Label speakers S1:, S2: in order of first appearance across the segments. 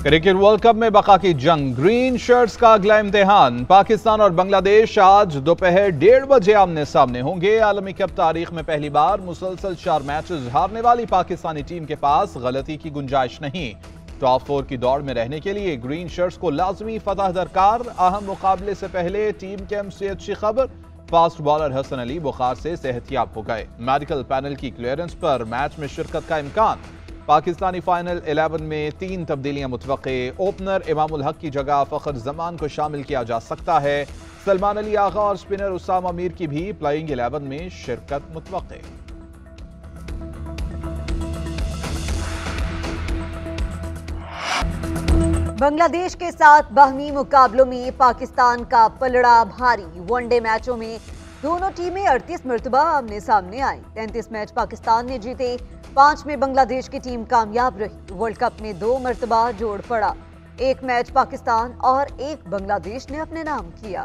S1: Cricket world cup में बका की जंग, ग्रीन शर्ट्स का अगला इम्तिहान। पाकिस्तान और बांग्लादेश आज दोपहर 1:30 बजे आमने सामने होंगे। आलमी कप तारीख में पहली बार मुसलसल 4 मैचेस हारने वाली पाकिस्तानी टीम के पास गलती की गुंजाइश नहीं। टॉप 4 की दौड़ में रहने के लिए ग्रीन शर्ट्स को लाजमी फतह दरकार। अहम मुकाबले से पहले टीम कैंप से अच्छी खबर, फास्ट बॉलर हसन अली बुखार से सेहतियाब हो गए। मेडिकल पैनल की क्लियरेंस पर मैच में शिरकत का इम्कान। पाकिस्तानी फाइनल 11 में 3 तब्दीलियां मुतवक्के। ओपनर इमामुल हक की जगह फखर जमान को शामिल किया जा सकता है। सलमान अली आगा और स्पिनर उसामा मीर की भी प्लेइंग 11 में शिरकत मुतवक्के।
S2: बांग्लादेश के साथ बाहमी मुकाबलों में पाकिस्तान का पलड़ा भारी। वनडे मैचों में दोनों टीमें 38 मरतबा आमने सामने आई। 33 मैच पाकिस्तान ने जीते, 5 में बांग्लादेश की टीम कामयाब रही। वर्ल्ड कप में 2 मरतबा जोड़ पड़ा। 1 मैच पाकिस्तान और 1 बांग्लादेश ने अपने नाम किया।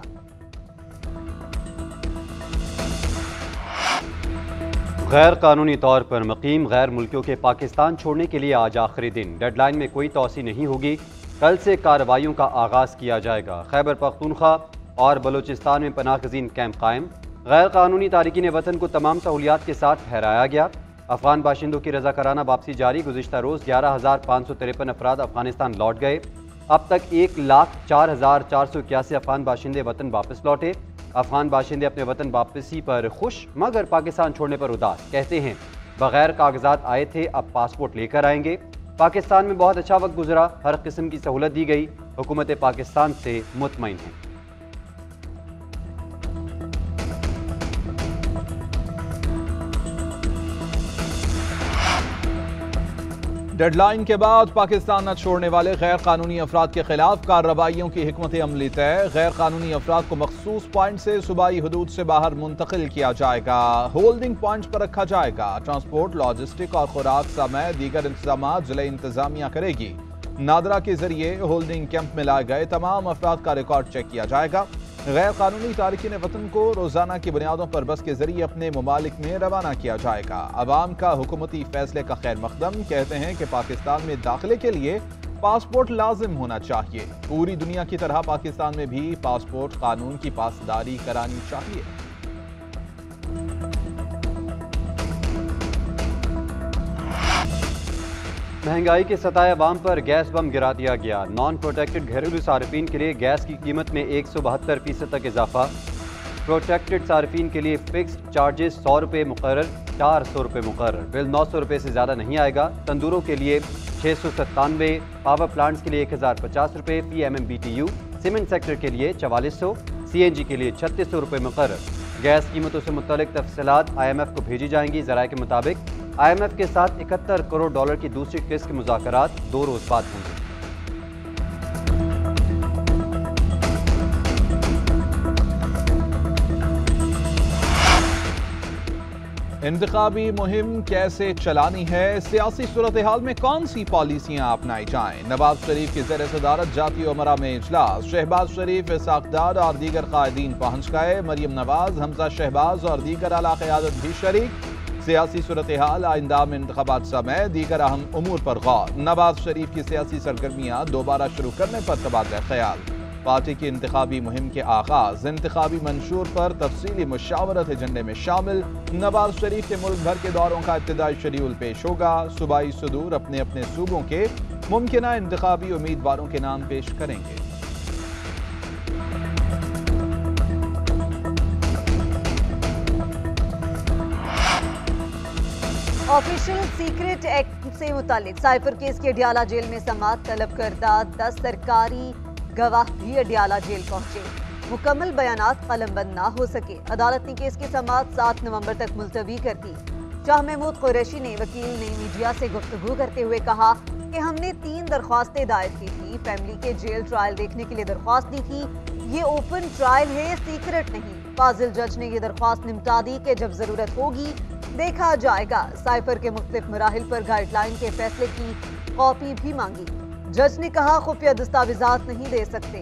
S3: गैर कानूनी तौर पर मुकीम गैर मुल्कियों के पाकिस्तान छोड़ने के लिए आज आखिरी दिन। डेडलाइन में कोई तोसी नहीं होगी। कल से कार्रवाइयों का आगाज़ किया जाएगा। खैबर पख्तूनख्वा और बलूचिस्तान में पनाहगज़ीन कैंप कायम। गैर कानूनी तारिकीन वतन को तमाम सहूलियात के साथ ठहराया गया। अफगान बाशिंदों की रज़ाकाराना वापसी जारी। गुज़िश्ता रोज़ 11,553 अफराद अफगानिस्तान लौट गए। अब तक 1,04,481 अफगान बाशिंदे वतन वापस लौटे। अफगान बाशिंदे अपने वतन वापसी पर खुश मगर पाकिस्तान छोड़ने पर उदास। कहते हैं बगैर कागजात आए थे, अब पासपोर्ट लेकर आएंगे। पाकिस्तान में बहुत अच्छा वक्त गुजरा, हर किस्म की सहूलत दी गई। हुकूमत पाकिस्तान से मुतमईन है।
S1: डेडलाइन के बाद पाकिस्तान न छोड़ने वाले गैर कानूनी अफराद के खिलाफ कार्रवाइयों की हिकमत अमली तय। गैर कानूनी अफराद को मखसूस पॉइंट से सूबाई हदूद से बाहर मुंतकिल किया जाएगा। होल्डिंग पॉइंट पर रखा जाएगा। ट्रांसपोर्ट, लॉजिस्टिक और खुराक समेत दीगर इंतजाम जिले इंतजामिया करेगी। नादरा के जरिए होल्डिंग कैंप में लाए गए तमाम अफराद का रिकॉर्ड चेक किया जाएगा। गैर कानूनी तारिकीन वतन को रोजाना की बुनियादों पर बस के जरिए अपने ममालिक में रवाना किया जाएगा। अवाम का हुकूमती फैसले का खैर मकदम। कहते हैं कि पाकिस्तान में दाखिले के लिए पासपोर्ट लाजिम होना चाहिए। पूरी दुनिया की तरह पाकिस्तान में भी पासपोर्ट कानून की पासदारी करानी चाहिए।
S3: महंगाई के सताए अवाम पर गैस बम गिरा दिया गया। नॉन प्रोटेक्टेड घरेलू सार्फिन के लिए गैस की कीमत में 172% तक इजाफा। प्रोटेक्टेड सार्फिन के लिए फिक्स्ड चार्जेस 100 रुपये मुकर्रर, 400 रुपये मुकर्रर। बिल 900 रुपये से ज़्यादा नहीं आएगा। तंदूरों के लिए 697, पावर प्लांट्स के लिए 1050 रुपये PMMBTU, सीमेंट सेक्टर के लिए 4400, CNG के लिए 3600 रुपये मुकर्रर। गैस कीमतों से मुतल्लिक तफसीलात IMF को भेजी जाएंगी। ज़राए के मुताबिक IMF के साथ 71 करोड़ डॉलर की दूसरी किस्त के मुज़ाकरात 2 रोज़ बाद होंगे।
S1: इंतखाबी मुहिम कैसे चलानी है, सियासी सूरत हाल में कौन सी पॉलिसियां अपनाई जाएं। नवाज शरीफ की ज़ेर सदारत जाती उमरा में इजलास। शहबाज शरीफ, इसाक डार और दीगर कायदीन पहुंच गए। मरियम नवाज, हमजा शहबाज और दीगर आला क़यादत भी शरीक। सियासी सूरत हाल, आइंदा में इंतखाबात समेत दीगर अहम उमूर पर गौर। नवाज शरीफ की सियासी सरगर्मियां दोबारा शुरू करने पर तबादला ख्याल। पार्टी की इंतखाबी मुहिम के आगाज। इंतखाबी मंशूर पर तफसीली मुशावरत एजेंडे में शामिल। नवाज शरीफ के मुल्क भर के दौरों का इब्तिदाई शेड्यूल पेश होगा। सूबाई सदूर अपने अपने सूबों के मुमकिना इंतखाबी उम्मीदवारों के नाम पेश करेंगे।
S2: ऑफिशियल सीक्रेट एक्ट से मुतालिक साइफर केस के अडियाला जेल में समाअत तलब करदा 10 सरकारी गवाह भी अडियाला जेल पहुंचे। मुकम्मल बयानात कलमबंद ना हो सके। अदालत ने केस की समाअत 7 नवंबर तक मुलतवी कर दी। शाह महमूद कुरैशी ने वकील ने मीडिया से गुफ्तगू करते हुए कहा कि हमने 3 दरख्वास्तें दायर की थी। फैमिली के जेल ट्रायल देखने के लिए दरख्वास्त दी थी। ये ओपन ट्रायल है, सीक्रेट नहीं। फाजिल जज ने ये दरख्वास्त निपटा दी कि जब जरूरत होगी देखा जाएगा। साइफर के मुख्तलिफ मराहिल पर गाइडलाइन के फैसले की कॉपी भी मांगी। जज ने कहा खुफिया दस्तावेजात नहीं दे सकते।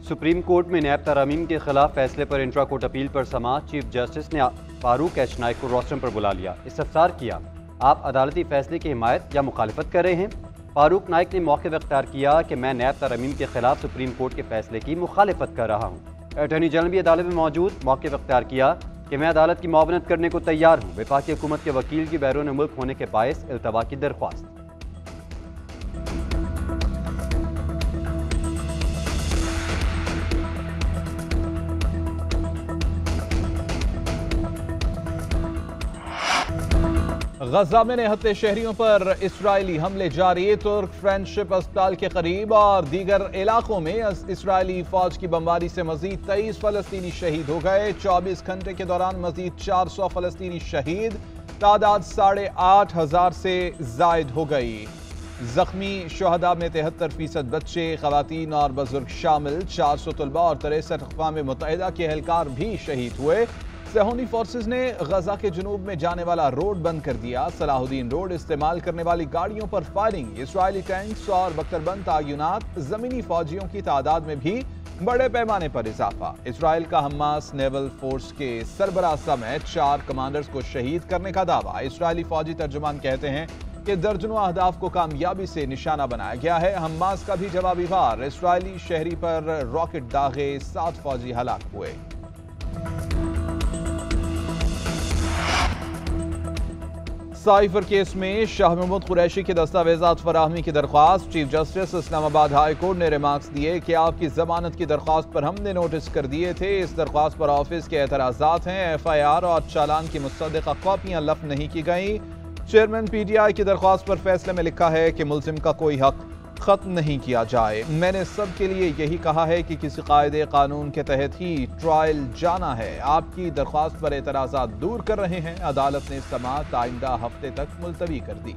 S3: सुप्रीम कोर्ट में नैब तरामीम के खिलाफ फैसले पर इंट्रा कोर्ट अपील पर समाअत। चीफ जस्टिस ने फारूक एच नाइक को रोस्टरम पर बुला लिया। इस्तफसार किया, आप अदालती फैसले की हिमायत या मुखालिफत कर रहे हैं? फारूक नाइक ने मौके इख्तियार किया कि मैं नैब तरमीम के खिलाफ सुप्रीम कोर्ट के फैसले की मुखालिफत कर रहा हूँ। अटॉर्नी जनरल भी अदालत में मौजूद, मौके इख्तियार किया कि मैं अदालत की मुआवनत करने को तैयार हूँ। वफाकी हुकूमत के वकील की बैरून मुल्क होने के बायस इल्तवा की दरख्वास्त।
S1: गजा में निहत्ते शहरियों पर इसराइली हमले जारी। तुर्क फ्रेंडशिप अस्पताल के करीब और दीगर इलाकों में इसराइली फौज की बमबारी से मजीद 23 फलस्तीनी शहीद हो गए। 24 घंटे के दौरान मजीद 400 फलस्तीनी शहीद, तादाद 8,500 से जायद हो गई। जख्मी शहदा में 73% बच्चे, खवातीन और बुजुर्ग शामिल। 400 तलबा और 63 अक़वाम मुत्तहिदा के एहलकार भी शहीद हुए। सहूनी फोर्सेज ने गजा के जुनूब में जाने वाला रोड बंद कर दिया। सलाहुद्दीन रोड इस्तेमाल करने वाली गाड़ियों पर फायरिंग, इसराइली टैंक्स और बख्तरबंद तायुनात, जमीनी फौजियों की तादाद में भी बड़े पैमाने पर इजाफा। इसराइल का हमास नेवल फोर्स के सरबराह समेत 4 कमांडर्स को शहीद करने का दावा। इसराइली फौजी तर्जुमान कहते हैं कि दर्जनों अहदाफ को कामयाबी से निशाना बनाया गया है। हमास का भी जवाबी वार, इसराइली शहरी पर रॉकेट दागे, 7 फौजी हलाक हुए। साइफर केस में शाह महमूद कुरैशी की दस्तावेजात फराहमी की दरख्वास्त। Chief justice Islamabad high court ने रिमार्क्स दिए कि आपकी जमानत की दरख्वास्त पर हमने नोटिस कर दिए थे। इस दरख्वास्त पर ऑफिस के एतराजात हैं। FIR और चालान की मुस्तदिका कॉपियां लफ नहीं की गई। चेयरमैन PTI की दरख्वास्त पर फैसले में लिखा है कि मुल्जिम का कोई हक खत्म नहीं किया जाए। मैंने सब के लिए यही कहा है कि किसी कायदे कानून के तहत ही ट्रायल जाना है। आपकी दरख्वास्त पर एतराज़ात दूर कर रहे हैं। अदालत ने समाअत आइंदा हफ्ते तक मुलतवी कर दी।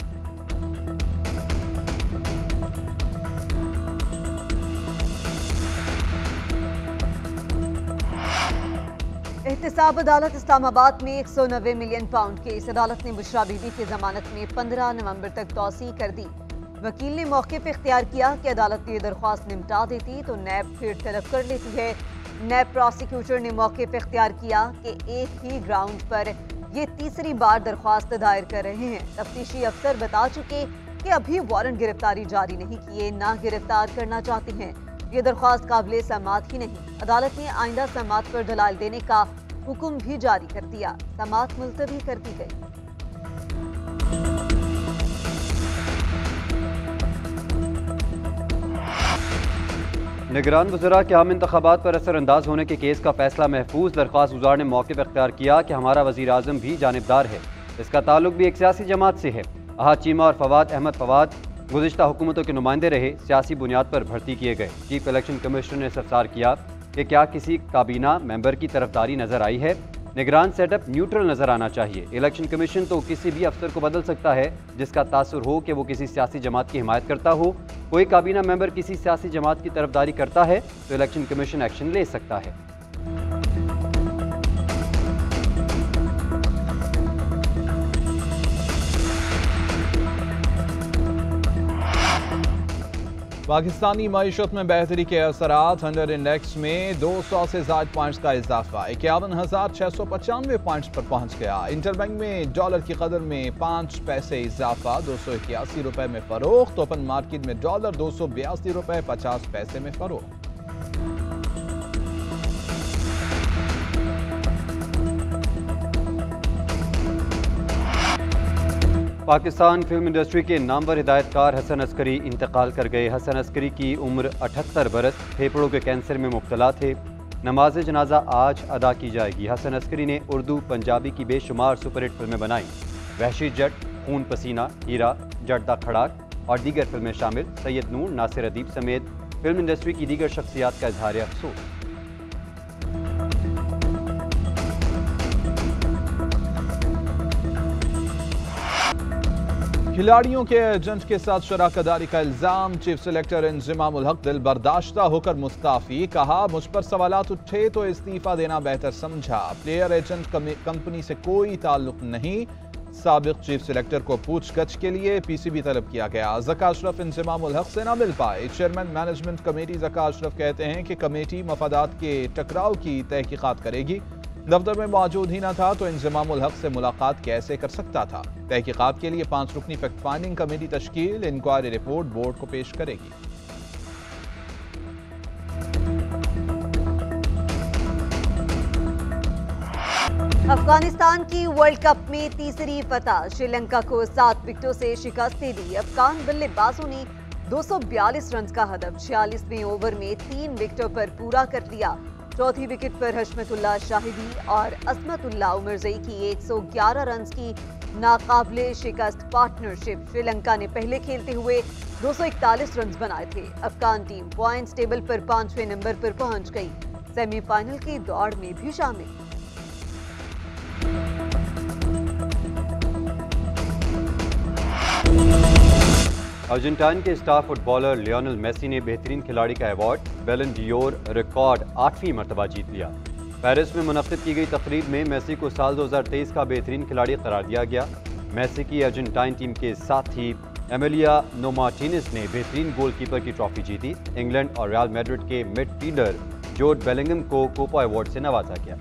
S2: एहतसाब अदालत इस्लामाबाद में 190 मिलियन पाउंड केस। अदालत ने बुशरा बीबी की जमानत में 15 नवंबर तक तौसी कर दी। वकील ने मौके पर इख्तियार किया कि अदालत की दरख्वास्त निपटा देती तो नैब फिर तलब कर लेती है। नैब प्रोसिक्यूटर ने मौके पर इख्तियार किया कि एक ही ग्राउंड पर ये तीसरी बार दरख्वास्त दायर कर रहे हैं। तफ्तीशी अफसर बता चुके कि अभी वारंट गिरफ्तारी जारी नहीं किए, ना गिरफ्तार करना चाहते हैं। ये दरख्वास्त काबिल समाअत ही नहीं। अदालत ने आइंदा समाअत पर दलाल देने का हुक्म भी जारी कर दिया। समाअत मुलतवी कर दी गई।
S3: निगरान वज़रा के आम इंतखाबात पर असरअंदाज होने के केस का फैसला महफूज। दरख्वास्त गुजार ने मौके पर इख्तियार किया कि हमारा वज़ीर आज़म भी जानिबदार है। इसका ताल्लुक भी एक सियासी जमात से है। अहाद चीमा और फवाद अहमद फवाद गुज़िश्ता हुकूमतों के नुमाइंदे रहे, सियासी बुनियाद पर भर्ती किए गए। चीफ इलेक्शन कमिश्नर ने इस्तफसार किया कि क्या किसी काबीना मेंबर की तरफदारी नजर आई है। निगरान सेटअप न्यूट्रल नजर आना चाहिए। इलेक्शन कमीशन तो किसी भी अफसर को बदल सकता है जिसका तासुर हो कि वो किसी सियासी जमात की हिमायत करता हो। कोई काबीना मेंबर किसी सियासी जमात की तरफदारी करता है तो इलेक्शन कमीशन एक्शन ले सकता है।
S1: पाकिस्तानी मईशत में बेहतरी के असरात। 100 इंडेक्स में 200 से ज्यादा पॉइंट्स का इजाफा, 51,695 पॉइंट्स पर पहुंच गया। इंटरबैंक में डॉलर की कदर में 5 पैसे इजाफा, 281 रुपए में फरोख्त। ओपन मार्केट में डॉलर 282 रुपए 50 पैसे में फरोख्त।
S3: पाकिस्तान फिल्म इंडस्ट्री के नामवर हिदायतकार हसन अस्करी इंतकाल कर गए। हसन अस्करी की उम्र 78 बरस, फेफड़ों के कैंसर में मुब्तला थे। नमाज जनाजा आज अदा की जाएगी। हसन अस्करी ने उर्दू पंजाबी की बेशुमार सुपरहिट फिल्में बनाई। वहशी जट, खून पसीना, हीरा, जड़दा खड़ाक और दीगर फिल्में शामिल। सैयद नूर, नासिर अदीब समेत फिल्म इंडस्ट्री की दीगर शख्सियात का इजहार अफसोस।
S1: खिलाड़ियों के एजेंट के साथ शराकतदारी का इल्जाम। चीफ सेलेक्टर इंजिमामुल हक दिल बर्दाश्ता होकर मुस्ताफी। कहा, मुझ पर सवालात उठे तो इस्तीफा देना बेहतर समझा। प्लेयर एजेंट कंपनी से कोई ताल्लुक नहीं। साबिक चीफ सेलेक्टर को पूछगछ के लिए PCB तलब किया गया। ज़का अशरफ इंजिमामुल हक से न मिल पाए। Chairman management committee Zaka Ashraf कहते हैं कि कमेटी मफादात के टकराव की तहकीकात करेगी। दफ्तर में मौजूद ही न था तो इंजमामुल हक से मुलाकात कैसे कर सकता था। तहकीकात के लिए 5 रुकनी फैक्ट फाइंडिंग कमेटी तश्कील, इंक्वायरी रिपोर्ट बोर्ड को पेश करेगी।
S2: अफगानिस्तान की वर्ल्ड कप में तीसरी फतह, श्रीलंका को 7 विकेटों से शिकस्त दे दी। अफगान बल्लेबाजों ने 242 रन का हदफ 46वें ओवर में 3 विकेटों पर पूरा कर लिया। चौथी विकेट पर हशमतुल्लाह शाहिदी और असमतुल्लाह उमरजई की 111 रन की नाकाबिले शिकस्त पार्टनरशिप। श्रीलंका ने पहले खेलते हुए 241 रन बनाए थे। अफगान टीम पॉइंट्स टेबल पर 5वें नंबर पर पहुंच गई। सेमीफाइनल की दौड़ में भी शामिल।
S3: अर्जेंटाइन के स्टार फुटबॉलर लियोनेल मेसी ने बेहतरीन खिलाड़ी का अवार्ड बैलन डियोर रिकॉर्ड 8वीं मरतबा जीत लिया। पेरिस में मुनक्किद की गई तकरीब में मेसी को साल 2023 का बेहतरीन खिलाड़ी करार दिया गया। मेसी की अर्जेंटाइन टीम के साथ ही एमिलियानो मार्टिनेज ने बेहतरीन गोलकीपर की ट्रॉफी जीती। इंग्लैंड और रियल मैड्रिड के मिडफील्डर जोड बेलिंगम को कोपा अवार्ड से नवाजा गया।